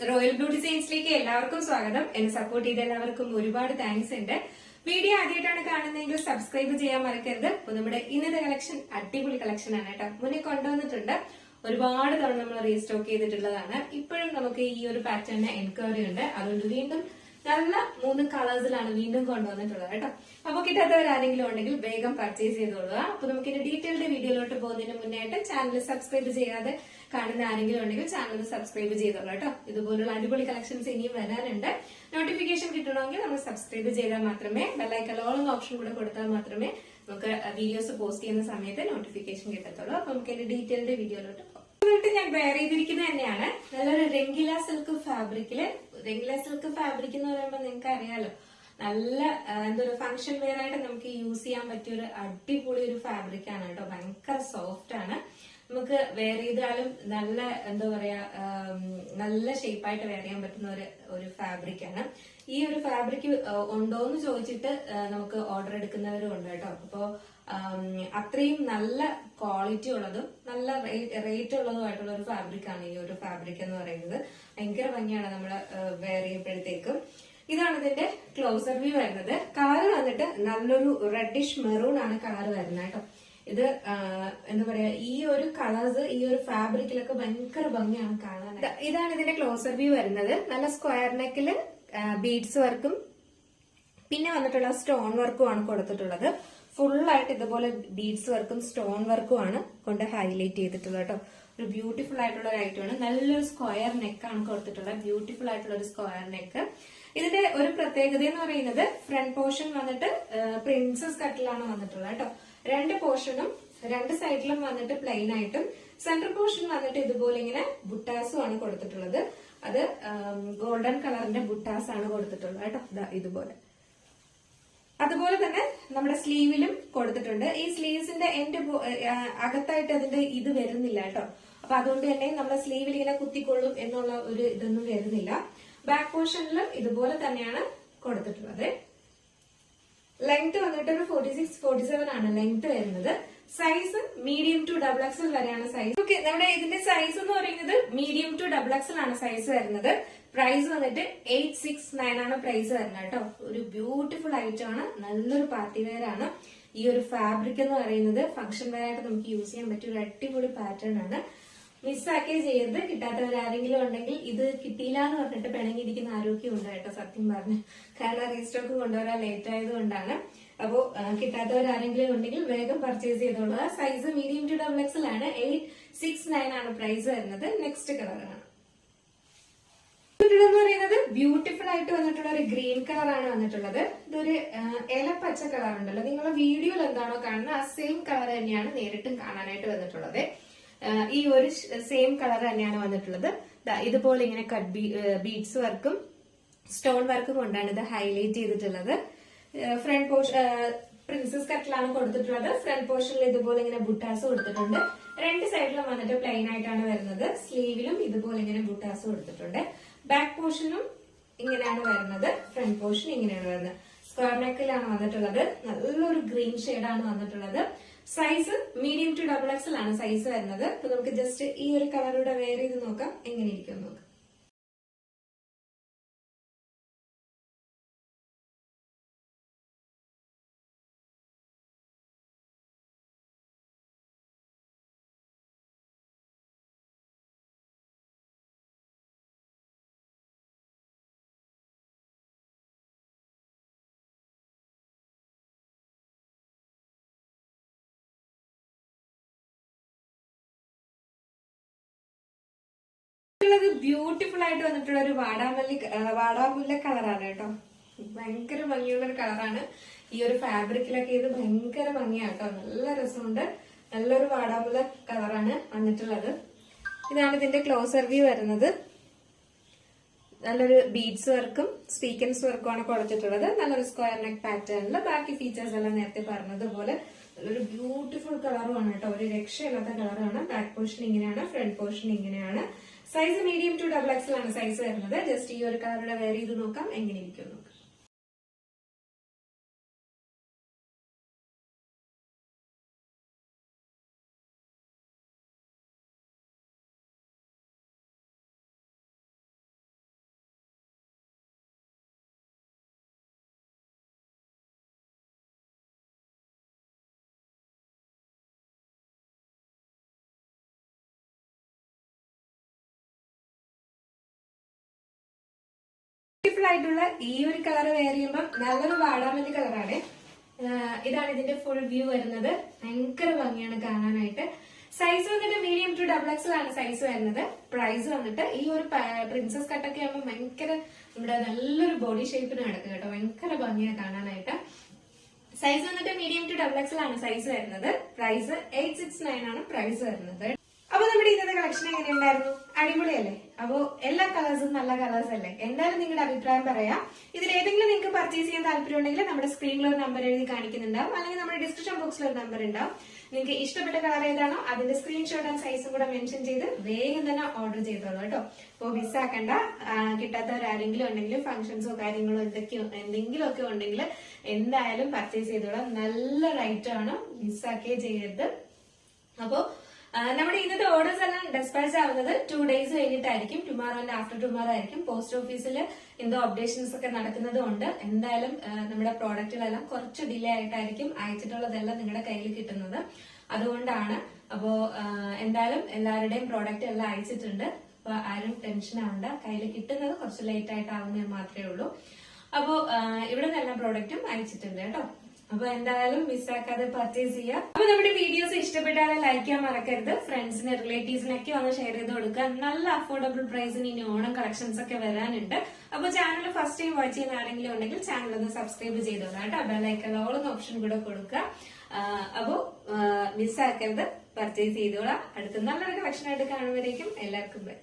Royal blue ഡിസൈൻസിലേക്ക് എല്ലാവർക്കും സ്വാഗതം. എന്നെ സപ്പോർട്ട് ചെയ്ത എല്ലാവർക്കും ഒരുപാട് താങ്ക്സ് ഉണ്ട്. വീഡിയോ ആദ്യമായിട്ടാണ് കാണുന്നതെങ്കിൽ സബ്സ്ക്രൈബ് ചെയ്യാൻ മറക്കരുത്. അപ്പൊ നമ്മുടെ ഇന്നത്തെ കളക്ഷൻ അടിപൊളി കളക്ഷൻ ആണ് കേട്ടോ. മുന്നേ കൊണ്ടുവന്നിട്ടുണ്ട്, ഒരുപാട് തവണ നമ്മൾ റീസ്റ്റോക്ക് ചെയ്തിട്ടുള്ളതാണ്. ഇപ്പോഴും നമുക്ക് ഈ ഒരു പാറ്റേണിന് എൻക്വയറി ഉണ്ട്. അതുകൊണ്ട് വീണ്ടും നല്ല 3 കളേഴ്സിലാണ് വീണ്ടും കൊണ്ടുവന്നിട്ടുള്ളത് കേട്ടോ. അപ്പൊ കിട്ടാത്തവരാരെങ്കിലും ഉണ്ടെങ്കിൽ വേഗം പർച്ചേസ് ചെയ്തോളുക. അപ്പൊ നമുക്ക് ഇനി ഡീറ്റെയിൽഡ് വീഡിയോയിലോട്ട് പോകുന്നതിന് മുന്നായിട്ട് ചാനൽ സബ്സ്ക്രൈബ് ചെയ്യാതെ കാണുന്ന ആരെങ്കിലും ഉണ്ടെങ്കിൽ ചാനൽ സബ്സ്ക്രൈബ് ചെയ്തോളൂ കേട്ടോ. ഇതുപോലുള്ള അടിപൊളി കളക്ഷൻസ് ഇനിയും വരാനുണ്ട്. നോട്ടിഫിക്കേഷൻ കിട്ടണമെങ്കിൽ നമ്മൾ സബ്സ്ക്രൈബ് ചെയ്താൽ മാത്രമേ, ബെല്ലൈക്കൺ ഓൾ എന്ന ഓപ്ഷൻ കൂടെ കൊടുത്താൽ മാത്രമേ നമുക്ക് വീഡിയോസ് പോസ്റ്റ് ചെയ്യുന്ന സമയത്ത് നോട്ടിഫിക്കേഷൻ കിട്ടത്തുള്ളൂ. അപ്പൊ നമുക്ക് ഇനി ഡീറ്റെയിൽഡ് വീഡിയോയിലോട്ട് പോകാം. ഞാൻ വെയർ ചെയ്തിരിക്കുന്നത് തന്നെയാണ് നല്ലൊരു രംഗില സിൽക്ക് ഫാബ്രിക്കില്. രംഗില സിൽക്ക് ഫാബ്രിക് എന്ന് പറയുമ്പോൾ നിങ്ങൾക്ക് അറിയാലോ, നല്ല എന്താ പറയുക, ഫംഗ്ഷൻ വെയർ ആയിട്ട് നമുക്ക് യൂസ് ചെയ്യാൻ പറ്റിയ ഒരു അടിപൊളി ഒരു ഫാബ്രിക് ആണ് കേട്ടോ. ഭയങ്കര സോഫ്റ്റ് ആണ്. നമുക്ക് വെയർ ചെയ്താലും നല്ല എന്താ പറയാ, നല്ല ഷേപ്പായിട്ട് വെയർ ചെയ്യാൻ പറ്റുന്ന ഒരു ഫാബ്രിക് ആണ്. ഈ ഒരു ഫാബ്രിക് ഉണ്ടോന്ന് ചോദിച്ചിട്ട് നമുക്ക് ഓർഡർ എടുക്കുന്നവരും ഉണ്ട് കേട്ടോ. അപ്പോ അത്രയും നല്ല ക്വാളിറ്റി ഉള്ളതും നല്ല റേറ്റ് ഉള്ളതുമായിട്ടുള്ള ഒരു ഫാബ്രിക് ആണ് ഈ ഒരു ഫാബ്രിക് എന്ന് പറയുന്നത്. ഭയങ്കര ഭംഗിയാണ് നമ്മൾ വെയർ ചെയ്യുമ്പോഴത്തേക്കും. ഇതാണ് ഇതിന്റെ ക്ലോസർ വ്യൂ വരുന്നത്. കളർ വന്നിട്ട് നല്ലൊരു റെഡിഷ് മെറൂൺ ആണ് കളർ വരുന്നത് കേട്ടോ. ഇത് എന്താ പറയാ, ഈ ഒരു കളേഴ്സ് ഈ ഒരു ഫാബ്രിക്കിലൊക്കെ ഭയങ്കര ഭംഗിയാണ് കാണാൻ. ഇതാണ് ഇതിന്റെ ക്ലോസർ വ്യൂ വരുന്നത്. നല്ല സ്ക്വയർ നെക്കില് ബീഡ്സ് വർക്കും പിന്നെ വന്നിട്ടുള്ള സ്റ്റോൺ വർക്കും ആണ് കൊടുത്തിട്ടുള്ളത്. ഫുള്ളായിട്ട് ഇതുപോലെ ബീഡ്സ് വർക്കും സ്റ്റോൺ വർക്കും ആണ് കൊണ്ട് ഹൈലൈറ്റ് ചെയ്തിട്ടുള്ളത് കേട്ടോ. ഒരു ബ്യൂട്ടിഫുൾ ആയിട്ടുള്ള ഒരു ഐറ്റമാണ്. നല്ലൊരു സ്ക്വയർ നെക്കാണ് കൊടുത്തിട്ടുള്ളത്. ബ്യൂട്ടിഫുൾ ആയിട്ടുള്ള ഒരു സ്ക്വയർ നെക്ക്. ഇതിന്റെ ഒരു പ്രത്യേകത എന്ന് പറയുന്നത് ഫ്രണ്ട് പോർഷൻ വന്നിട്ട് പ്രിൻസസ് കട്ടിലാണ് വന്നിട്ടുള്ളത് കേട്ടോ. രണ്ട് പോർഷനും രണ്ട് സൈഡിലും വന്നിട്ട് പ്ലെയിൻ ആയിട്ടും സെന്റർ പോർഷൻ വന്നിട്ട് ഇതുപോലെ ഇങ്ങനെ ബുട്ടാസും ആണ് കൊടുത്തിട്ടുള്ളത്. അത് ഗോൾഡൻ കളറിന്റെ ബുട്ടാസ് ആണ് കൊടുത്തിട്ടുള്ളത് കേട്ടോ. ഇതുപോലെ അതുപോലെ തന്നെ നമ്മുടെ സ്ലീവിലും കൊടുത്തിട്ടുണ്ട്. ഈ സ്ലീവ്സിന്റെ എൻഡ് അകത്തായിട്ട് അതിന്റെ ഇത് വരുന്നില്ല കേട്ടോ. അപ്പൊ അതുകൊണ്ട് തന്നെ നമ്മുടെ സ്ലീവിൽ ഇങ്ങനെ കുത്തിക്കൊള്ളും എന്നുള്ള ഒരു ഇതൊന്നും വരുന്നില്ല. ബാക്ക് പോർഷനിലും ഇതുപോലെ തന്നെയാണ് കൊടുത്തിട്ടുള്ളത്. ലെങ്ത് വന്നിട്ട് ഒരു 46-47 ആണ് ലെങ്ത് വരുന്നത്. സൈസ് മീഡിയം ടു XXL വരെയാണ് സൈസ്. ഓക്കെ, നമ്മുടെ ഇതിന്റെ സൈസ് എന്ന് പറയുന്നത് മീഡിയം ടു XXL ആണ് സൈസ് വരുന്നത്. പ്രൈസ് വന്നിട്ട് 869 ആണ് പ്രൈസ് വരുന്നത് കേട്ടോ. ഒരു ബ്യൂട്ടിഫുൾ ഐറ്റം ആണ്. നല്ലൊരു പാർട്ടി വെയർ ആണ്. ഈ ഒരു ഫാബ്രിക് എന്ന് പറയുന്നത് ഫംഗ്ഷൻ വെയർ ആയിട്ട് നമുക്ക് യൂസ് ചെയ്യാൻ പറ്റിയ ഒരു അടിപൊളി പാറ്റേൺ ആണ്. മിസ്സാക്കേ ചെയ്യരുത്. കിട്ടാത്തവരാരെങ്കിലും ഉണ്ടെങ്കിൽ, ഇത് കിട്ടിയില്ല എന്ന് പറഞ്ഞിട്ട് പിണങ്ങിയിരിക്കുന്ന ആരോഗ്യം ഉണ്ട് കേട്ടോ, സത്യം പറഞ്ഞു. കാരണം റീസ്റ്റോക്ക് കൊണ്ടുവരാൻ ലേറ്റ് ആയതുകൊണ്ടാണ്. അപ്പോ കിട്ടാത്തവരാരെങ്കിലും ഉണ്ടെങ്കിൽ വേഗം പർച്ചേസ് ചെയ്തോളുക. സൈസ് മീഡിയം ടു XXL ആണ്. 869 ആണ് പ്രൈസ് വരുന്നത്. നെക്സ്റ്റ് കളറാണ് എന്ന് പറയുന്നത് ബ്യൂട്ടിഫുൾ ആയിട്ട് വന്നിട്ടുള്ള ഒരു ഗ്രീൻ കളറാണ് വന്നിട്ടുള്ളത്. ഇതൊരു ഇലപ്പച്ച കളർ ഉണ്ടല്ലോ, നിങ്ങളെ വീഡിയോയിൽ എന്താണോ കാണുന്നത് ആ സെയിം കളർ തന്നെയാണ് നേരിട്ടും കാണാനായിട്ട് വന്നിട്ടുള്ളത്. ഈ ഒരു സെയിം കളർ തന്നെയാണ് വന്നിട്ടുള്ളത്. ഇതുപോലെ ഇങ്ങനെ കട്ട് ബീഡ്സ് വർക്കും സ്റ്റോൺ വർക്കും കൊണ്ടാണ് ഇത് ഹൈലൈറ്റ് ചെയ്തിട്ടുള്ളത്. ഫ്രണ്ട് പോർഷൻ പ്രിൻസസ് കട്ടിലാണ് കൊടുത്തിട്ടുള്ളത്. ഫ്രണ്ട് പോർഷനിൽ ഇതുപോലെ ഇങ്ങനെ ബുട്ടാസ് കൊടുത്തിട്ടുണ്ട്. രണ്ട് സൈഡിലും വന്നിട്ട് പ്ലെയിൻ ആയിട്ടാണ് വരുന്നത്. സ്ലീവിലും ഇതുപോലെ ഇങ്ങനെ ബുട്ടാസ് കൊടുത്തിട്ടുണ്ട്. ബാക്ക് പോർഷനും ഇങ്ങനെയാണ് വരുന്നത്. ഫ്രണ്ട് പോർഷൻ ഇങ്ങനെയാണ് വരുന്നത്. സ്ക്വയർ നെക്കിലാണ് വന്നിട്ടുള്ളത്. നല്ലൊരു ഗ്രീൻ ഷെയ്ഡാണ് വന്നിട്ടുള്ളത്. സൈസ് മീഡിയം ടു XXL ആണ് സൈസ് വരുന്നത്. അപ്പൊ നമുക്ക് ജസ്റ്റ് ഈ ഒരു കളറൂടെ വെയർ ചെയ്ത് നോക്കാം എങ്ങനെ ഇരിക്കും നോക്കാം. ബ്യൂട്ടിഫുൾ ആയിട്ട് വന്നിട്ടുള്ള ഒരു വാടാമുല്ല കളറാണ് കേട്ടോ. ഭയങ്കര ഭംഗിയുള്ള ഒരു കളറാണ്. ഈ ഒരു ഫാബ്രിക്കിലൊക്കെ ഇത് ഭയങ്കര ഭംഗിയാണ് കേട്ടോ. നല്ല രസമുണ്ട്. നല്ലൊരു വാടാമുല്ല കളറാണ് വന്നിട്ടുള്ളത്. ഇതാണ് ഇതിന്റെ ക്ലോസർ വ്യൂ വരുന്നത്. നല്ലൊരു ബീഡ്സ് വർക്കും സ്വീക്വൻസ് വർക്കും ആണ് കൊടുത്തിട്ടുള്ളത്. നല്ലൊരു സ്ക്വയർ നെക്ക് പാറ്റേണിൽ. ബാക്കി ഫീച്ചേഴ്സ് എല്ലാം നേരത്തെ പറഞ്ഞതുപോലെ നല്ലൊരു ബ്യൂട്ടിഫുൾ കളറുമാണ് കേട്ടോ. ഒരു രക്ഷയില്ലാത്ത കളറാണ്. ബാക്ക് പോർഷൻ ഇങ്ങനെയാണ്, ഫ്രണ്ട് പോർഷൻ ഇങ്ങനെയാണ്. സൈസ് മീഡിയം ടു XXL ആണ് സൈസ് വരുന്നത്. ജസ്റ്റ് ഈ ഒരു കളറുടെ വെയർ ചെയ്ത് നോക്കാം എങ്ങനെ ഇരിക്കും നോക്കാം. ബ്യൂട്ടിഫുൾ ആയിട്ടുള്ള ഈ ഒരു കളർ വെയർ ചെയ്യുമ്പോൾ നല്ലൊരു വാടാമല്ലി കളറാണ്. ഇതാണ് ഇതിന്റെ ഫുൾ വ്യൂ വരുന്നത്. ഭയങ്കര ഭംഗിയാണ് കാണാനായിട്ട്. സൈസ് വന്നിട്ട് മീഡിയം ടു XXL ആണ് സൈസ് വരുന്നത്. പ്രൈസ് വന്നിട്ട് ഈ ഒരു പ്രിൻസസ് കട്ടൊക്കെ ആകുമ്പോൾ ഭയങ്കര നമ്മുടെ നല്ലൊരു ബോഡി ഷേപ്പിന് കിടക്കും കേട്ടോ. ഭയങ്കര ഭംഗിയാണ് കാണാനായിട്ട്. സൈസ് വന്നിട്ട് മീഡിയം ടു XXL ആണ് സൈസ് വരുന്നത്. പ്രൈസ് 869 ആണ് പ്രൈസ് വരുന്നത്. അപ്പൊ നമ്മുടെ ഇന്നത്തെ കളക്ഷൻ എങ്ങനെയുണ്ടായിരുന്നു? അടിപൊളിയല്ലേ? അപ്പോ എല്ലാ കളേഴ്സും നല്ല കളേഴ്സ് അല്ലേ? എന്തായാലും നിങ്ങളുടെ അഭിപ്രായം പറയാം. ഇതിൽ ഏതെങ്കിലും നിങ്ങൾക്ക് പർച്ചേസ് ചെയ്യാൻ താല്പര്യം ഉണ്ടെങ്കിൽ നമ്മുടെ സ്ക്രീനിൽ ഒരു നമ്പർ എഴുതി കാണിക്കുന്നുണ്ടാവും, അല്ലെങ്കിൽ നമ്മുടെ ഡിസ്ക്രിപ്ഷൻ ബോക്സിൽ ഒരു നമ്പർ ഉണ്ടാവും. നിങ്ങൾക്ക് ഇഷ്ടപ്പെട്ട കളർ ഏതാണോ അതിന്റെ സ്ക്രീൻഷോട്ട് ആൻഡ് സൈസും കൂടെ മെൻഷൻ ചെയ്ത് വേഗം തന്നെ ഓർഡർ ചെയ്തോളൂ കേട്ടോ. അപ്പോൾ മിസ്സാക്കണ്ട. കിട്ടാത്തവരാരെങ്കിലും ഉണ്ടെങ്കിൽ ഫംഗ്ഷൻസോ കാര്യങ്ങളോ എന്തെങ്കിലും ഒക്കെ ഉണ്ടെങ്കിൽ എന്തായാലും പർച്ചേസ് ചെയ്തോളാം. നല്ല റേറ്റ് ആണ്, മിസ്സാക്കേ ചെയ്യരുത്. അപ്പോ നമ്മുടെ ഇന്നത്തെ ഓർഡേഴ്സ് എല്ലാം ഡെസ്പാച്ച് ആവുന്നത് 2 days കഴിഞ്ഞിട്ടായിരിക്കും. ടുമാറോ ആൻഡ് ആഫ്റ്റർ ടുമാറോ ആയിരിക്കും. പോസ്റ്റ് ഓഫീസിൽ എന്തോ അപ്ഡേഷൻസ് ഒക്കെ നടക്കുന്നത് കൊണ്ട് എന്തായാലും നമ്മുടെ പ്രോഡക്റ്റുകളെല്ലാം കുറച്ച് ഡിലേ ആയിട്ടായിരിക്കും അയച്ചിട്ടുള്ളതെല്ലാം നിങ്ങളുടെ കയ്യിൽ കിട്ടുന്നത്. അതുകൊണ്ടാണ്. അപ്പോ എന്തായാലും എല്ലാവരുടെയും പ്രോഡക്റ്റ് എല്ലാം അയച്ചിട്ടുണ്ട്. അപ്പൊ ആരും ടെൻഷൻ ആവണ്ട. കയ്യിൽ കിട്ടുന്നത് കുറച്ച് ലേറ്റ് ആയിട്ടാവുന്നത് മാത്രമേ ഉള്ളൂ. അപ്പോ ഇവിടെ നിന്ന് എല്ലാ പ്രോഡക്റ്റും അയച്ചിട്ടുണ്ട് കേട്ടോ. അപ്പൊ എന്തായാലും മിസ്സാക്കാതെ പർച്ചേസ് ചെയ്യാം. അപ്പൊ നമ്മുടെ വീഡിയോസ് ഇഷ്ടപ്പെട്ടാൽ ലൈക്ക് ചെയ്യാൻ മറക്കരുത്. ഫ്രണ്ട്സിന് റിലേറ്റീവ്സിനൊക്കെ ഒന്ന് ഷെയർ ചെയ്ത് കൊടുക്കുക. നല്ല അഫോർഡബിൾ പ്രൈസിന് ഇനി ഓണം കളക്ഷൻസ് ഒക്കെ വരാനുണ്ട്. അപ്പൊ ചാനൽ ഫസ്റ്റ് ടൈം വാച്ച് ചെയ്യുന്ന ആരെങ്കിലും ഉണ്ടെങ്കിൽ ചാനൽ ഒന്ന് സബ്സ്ക്രൈബ് ചെയ്തോളാം കേട്ടോ. ബെല്ലൈക്കൺ ഓൾ എന്ന ഓപ്ഷൻ കൂടെ കൊടുക്കുക. അപ്പോ മിസ്സാക്കരുത്, പർച്ചേസ് ചെയ്തോളാം. അടുത്ത നല്ലൊരു കളക്ഷൻ ആയിട്ട് കാണുമ്പോഴേക്കും എല്ലാവർക്കും ബൈ.